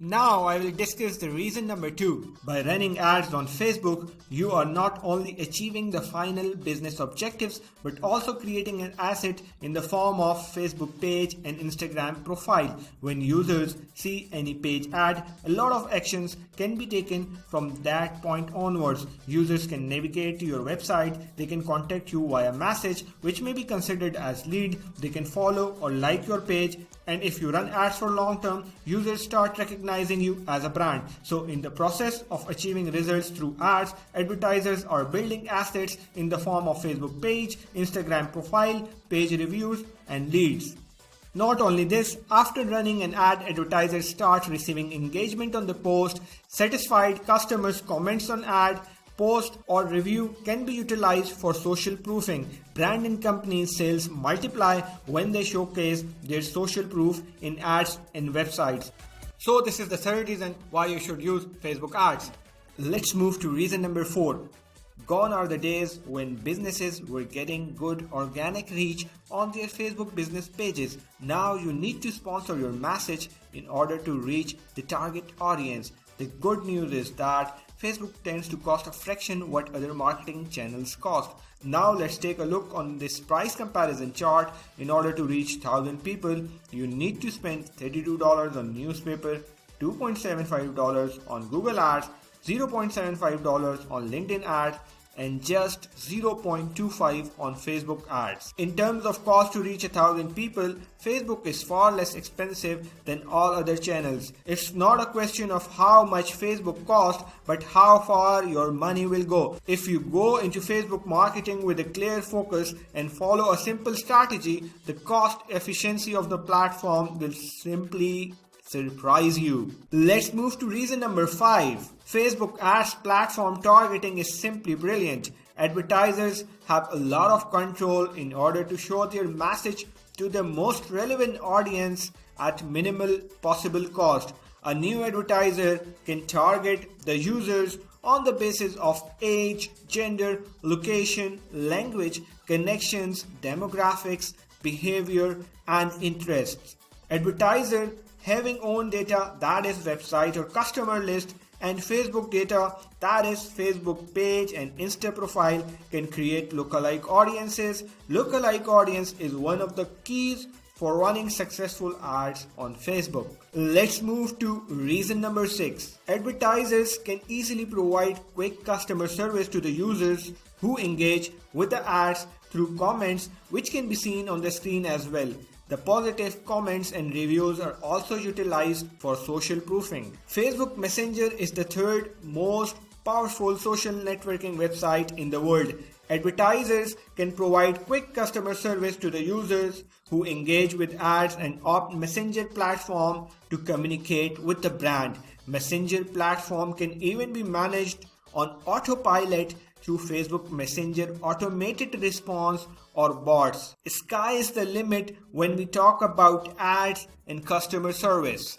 Now I will discuss the reason number 2. By running ads on Facebook, you are not only achieving the final business objectives but also creating an asset in the form of Facebook page and Instagram profile. When users see any page ad, a lot of actions can be taken from that point onwards. Users can navigate to your website, they can contact you via message which may be considered as lead, they can follow or like your page, and if you run ads for long term, users start recognizing you as a brand. So in the process of achieving results through ads, advertisers are building assets in the form of Facebook page, Instagram profile, page reviews and leads. Not only this, after running an ad, advertisers start receiving engagement on the post, satisfied customers' comments on ad, post or review can be utilized for social proofing. Brand and company sales multiply when they showcase their social proof in ads and websites. So this is the third reason why you should use Facebook ads. Let's move to reason number 4. Gone are the days when businesses were getting good organic reach on their Facebook business pages. Now you need to sponsor your message in order to reach the target audience. The good news is that Facebook tends to cost a fraction what other marketing channels cost. Now let's take a look on this price comparison chart. In order to reach 1,000 people, you need to spend $32 on newspaper, $2.75 on Google Ads, $0.75 on LinkedIn ads, and just $0.25 on Facebook ads. In terms of cost to reach 1,000 people, Facebook is far less expensive than all other channels. It's not a question of how much Facebook costs, but how far your money will go. If you go into Facebook marketing with a clear focus and follow a simple strategy, the cost efficiency of the platform will simply surprise you. Let's move to reason number 5. Facebook ads platform targeting is simply brilliant. Advertisers have a lot of control in order to show their message to the most relevant audience at minimal possible cost. A new advertiser can target the users on the basis of age, gender, location, language, connections, demographics, behavior, and interests. Advertiser having own data, that is website or customer list, and Facebook data, that is Facebook page and Insta profile, can create lookalike audiences. Lookalike audience is one of the keys for running successful ads on Facebook. Let's move to reason number 6. Advertisers can easily provide quick customer service to the users who engage with the ads through comments, which can be seen on the screen as well. The positive comments and reviews are also utilized for social proofing. Facebook Messenger is the third most powerful social networking website in the world. Advertisers can provide quick customer service to the users who engage with ads and opt Messenger platform to communicate with the brand. Messenger platform can even be managed on autopilot through Facebook Messenger automated response or bots. Sky is the limit when we talk about ads and customer service.